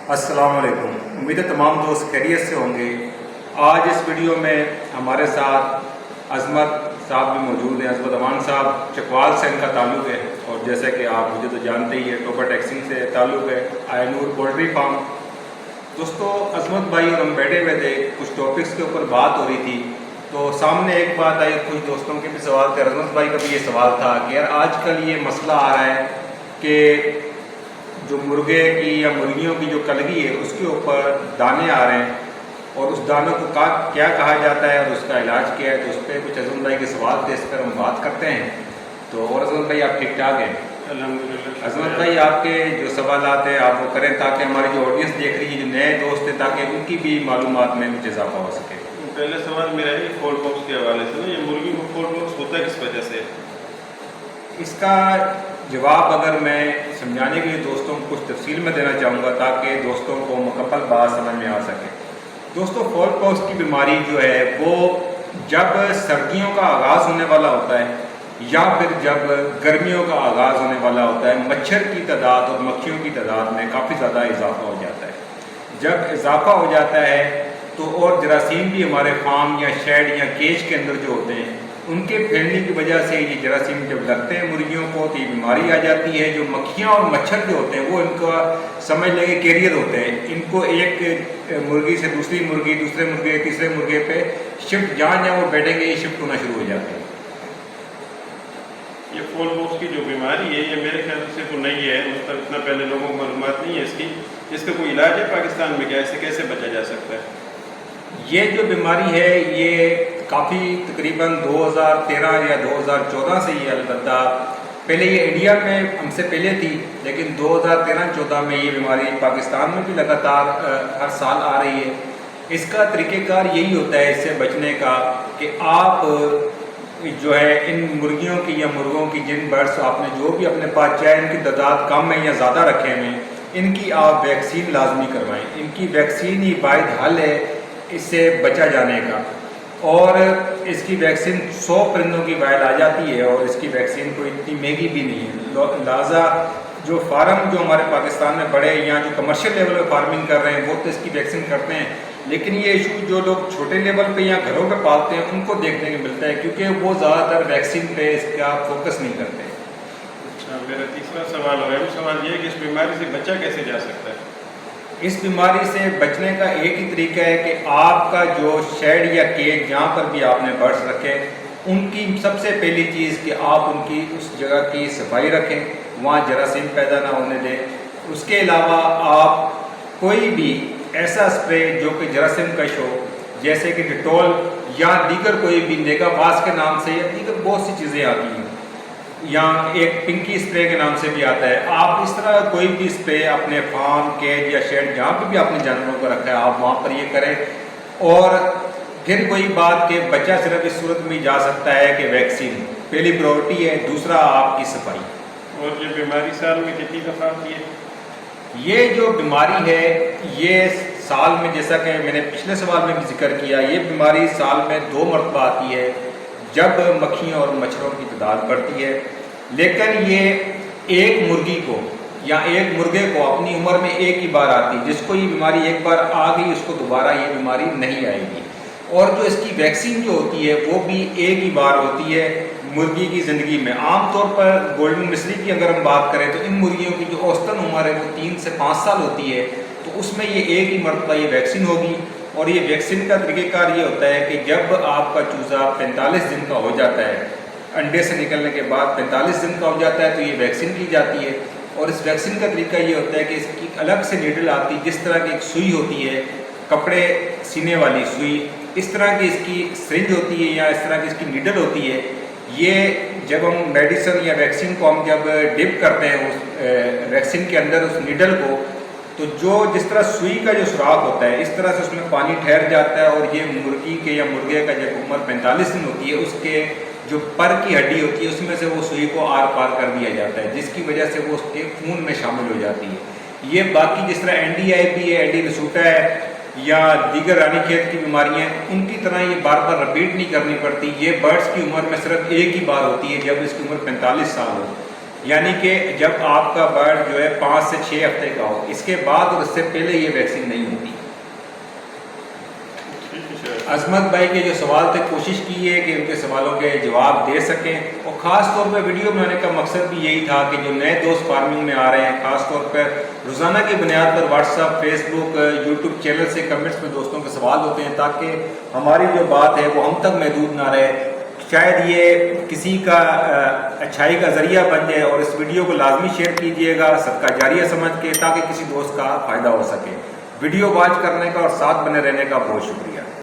السلام علیکم، امید ہے تمام دوست خیریت سے ہوں گے۔ آج اس ویڈیو میں ہمارے ساتھ عظمت صاحب بھی موجود ہیں۔ عظمت امان صاحب چکوال سے ان کا تعلق ہے، اور جیسے کہ آپ مجھے تو جانتے ہی ہیں، ٹوپر ٹیکسنگ سے تعلق ہے، آئی نور پولٹری فارم۔ دوستو، عظمت بھائی اور ہم بیٹھے ہوئے تھے، کچھ ٹاپکس کے اوپر بات ہو رہی تھی، تو سامنے ایک بات آئی، کچھ دوستوں کے بھی سوال تھے، عظمت بھائی کا بھی یہ سوال تھا کہ یار آج کل یہ مسئلہ آ رہا ہے کہ جو مرغے کی یا مرغیوں کی جو کلگی ہے اس کے اوپر دانے آ رہے ہیں، اور اس دانوں کو کیا کہا جاتا ہے اور اس کا علاج کیا ہے، تو اس پہ کچھ عظمت بھائی کے سوال تھے، اس پر ہم بات کرتے ہیں۔ تو اور عظمت بھائی آپ ٹھیک ٹھاک ہیں؟ الحمدللہ۔ عظمت بھائی آپ کے جو سوالات ہیں آپ وہ کریں تاکہ ہماری جو آڈینس دیکھ رہی ہے، جو نئے دوست ہیں، تاکہ ان کی بھی معلومات میں کچھ اضافہ ہو سکے۔ پہلے سوال میرا ہے فول باکس کے حوالے سے، یہ مرغی کو فول باکس ہوتا ہے کس وجہ سے؟ اس کا جواب اگر میں سمجھانے کے لیے دوستوں کو کچھ تفصیل میں دینا چاہوں گا تاکہ دوستوں کو مکمل بات سمجھ میں آ سکے۔ دوستوں، فول پاکس کی بیماری جو ہے وہ جب سردیوں کا آغاز ہونے والا ہوتا ہے یا پھر جب گرمیوں کا آغاز ہونے والا ہوتا ہے، مچھر کی تعداد اور مکھیوں کی تعداد میں کافی زیادہ اضافہ ہو جاتا ہے۔ جب اضافہ ہو جاتا ہے تو اور جراثیم بھی ہمارے فارم یا شیڈ یا کیج کے اندر جو ہوتے ہیں، ان کے پھیلنے کی وجہ سے یہ جراثیم جب لگتے ہیں مرغیوں کو تو یہ بیماری آ جاتی ہے۔ جو مکھیاں اور مچھر جو ہوتے ہیں وہ ان کا سمجھ لیں کہ کیریئر ہوتے ہیں، ان کو ایک مرغی سے دوسری مرغی، دوسرے مرغے تیسرے مرغے پہ شفٹ جہاں جہاں وہ بیٹھیں گے یہ شفٹ ہونا شروع ہو جاتے ہیں۔ یہ فول باکس کی جو بیماری ہے یہ میرے خیال سے تو نہیں ہے، مطلب اتنا پہلے لوگوں کو معلومات نہیں ہے اس کی۔ اس کا کوئی علاج ہے پاکستان میں؟ کیا اسے کیسے بچا جا سکتا ہے؟ یہ جو بیماری ہے یہ کافی تقریباً 2013 یا 2014 سے یہ البتہ پہلے یہ انڈیا میں ہم سے پہلے تھی، لیکن 2013-14 میں یہ بیماری پاکستان میں بھی لگاتار ہر سال آ رہی ہے۔ اس کا طریقہ کار یہی ہوتا ہے اس سے بچنے کا کہ آپ جو ہے ان مرغیوں کی یا مرغوں کی جن برڈس آپ نے جو بھی اپنے پاس چاہے ان کی تعداد کم ہے یا زیادہ رکھے ہوئے ہیں، ان کی آپ ویکسین لازمی کروائیں۔ ان کی ویکسین ہی واحد حل ہے اس سے بچا جانے کا، اور اس کی ویکسین 100 پرندوں کی واحد آ جاتی ہے، اور اس کی ویکسین کوئی اتنی مہنگی بھی نہیں ہے۔ لہٰذا جو فارم جو ہمارے پاکستان میں بڑے یا جو کمرشل لیول پہ فارمنگ کر رہے ہیں وہ تو اس کی ویکسین کرتے ہیں، لیکن یہ ایشو جو لوگ چھوٹے لیول پہ یا گھروں پہ پالتے ہیں ان کو دیکھنے کو ملتا ہے، کیونکہ وہ زیادہ تر ویکسین پہ اس کا فوکس نہیں کرتے۔ اچھا، میرا تیسرا سوال اور اہم سوال یہ ہے کہ اس بیماری سے بچا کیسے جا سکتا ہے؟ اس بیماری سے بچنے کا ایک ہی طریقہ ہے کہ آپ کا جو شیڈ یا کیج جہاں پر بھی آپ نے برڈس رکھے ان کی سب سے پہلی چیز کہ آپ ان کی اس جگہ کی صفائی رکھیں، وہاں جراثیم پیدا نہ ہونے دیں۔ اس کے علاوہ آپ کوئی بھی ایسا اسپرے جو کہ جراثیم کش ہو، جیسے کہ ڈیٹول یا دیگر کوئی بھی نیگا باس کے نام سے یا دیگر بہت سی چیزیں آتی ہیں، یا ایک پنکی اسپرے کے نام سے بھی آتا ہے، آپ اس طرح کوئی بھی اسپرے اپنے فارم کیج یا شیڈ جہاں پہ بھی آپ نے جانوروں کو رکھا ہے آپ وہاں پر یہ کریں۔ اور پھر کوئی بات کہ بچہ صرف اس صورت میں جا سکتا ہے کہ ویکسین پہلی پرائورٹی ہے، دوسرا آپ کی صفائی۔ اور یہ بیماری سال میں کتنی دفعہ آتی ہے؟ یہ جو بیماری ہے یہ سال میں، جیسا کہ میں نے پچھلے سوال میں بھی ذکر کیا، یہ بیماری سال میں 2 مرتبہ آتی ہے جب مکھیوں اور مچھروں کی تعداد بڑھتی ہے، لیکن یہ ایک مرغی کو یا ایک مرغے کو اپنی عمر میں ایک ہی بار آتی ہے۔ جس کو یہ بیماری ایک بار آ گئی اس کو دوبارہ یہ بیماری نہیں آئے گی، اور جو اس کی ویکسین جو ہوتی ہے وہ بھی ایک ہی بار ہوتی ہے مرغی کی زندگی میں۔ عام طور پر گولڈن مصری کی اگر ہم بات کریں تو ان مرغیوں کی جو اوسطاً عمر ہے وہ 3 سے 5 سال ہوتی ہے، تو اس میں یہ ایک ہی مرتبہ یہ ویکسین ہوگی۔ اور یہ ویکسین کا طریقہ کار یہ ہوتا ہے کہ جب آپ کا چوزا 45 دن کا ہو جاتا ہے، انڈے سے نکلنے کے بعد 45 دن کا ہو جاتا ہے، تو یہ ویکسین کی جاتی ہے۔ اور اس ویکسین کا طریقہ یہ ہوتا ہے کہ اس کی الگ سے نیڈل آتی ہے، جس طرح کی ایک سوئی ہوتی ہے کپڑے سینے والی سوئی، اس طرح کی اس کی سرنج ہوتی ہے یا اس طرح کی اس کی نیڈل ہوتی ہے۔ یہ جب ہم میڈیسن یا ویکسین کو ہم جب ڈپ کرتے ہیں اس ویکسین کے اندر اس نیڈل کو، تو جو جس طرح سوئی کا جو سوراخ ہوتا ہے اس طرح سے اس میں پانی ٹھہر جاتا ہے، اور یہ مرغی کے یا مرغے کا جب عمر 45 دن ہوتی ہے اس کے جو پر کی ہڈی ہوتی ہے اس میں سے وہ سوئی کو آر پار کر دیا جاتا ہے، جس کی وجہ سے وہ اس کے خون میں شامل ہو جاتی ہے۔ یہ باقی جس طرح این ڈی آئی پی ہے، اینڈی رسوٹا ہے یا دیگر رانی کھیت کی بیماریاں ہیں ان کی طرح یہ بار بار رپیٹ نہیں کرنی پڑتی۔ یہ برڈس کی عمر میں صرف ایک ہی بار ہوتی ہے جب اس کی عمر 45 سال ہو۔ یعنی کہ جب آپ کا برڈ جو ہے 5 سے 6 ہفتے کا ہو، اس کے بعد اور اس سے پہلے یہ ویکسین نہیں ہوتی۔ عظمت بھائی کے جو سوال تھے، کوشش کی ہے کہ ان کے سوالوں کے جواب دے سکیں، اور خاص طور پہ ویڈیو بنانے کا مقصد بھی یہی تھا کہ جو نئے دوست فارمنگ میں آ رہے ہیں، خاص طور پر روزانہ کی بنیاد پر واٹس ایپ، فیس بک، یوٹیوب چینل سے کمنٹس میں دوستوں کے سوال ہوتے ہیں، تاکہ ہماری جو بات ہے وہ ہم تک محدود نہ رہے، شاید یہ کسی کا اچھائی کا ذریعہ بن جائے، اور اس ویڈیو کو لازمی شیئر کیجئے گا صدقہ جاریہ سمجھ کے، تاکہ کسی دوست کا فائدہ ہو سکے۔ ویڈیو واچ کرنے کا اور ساتھ بنے رہنے کا بہت شکریہ۔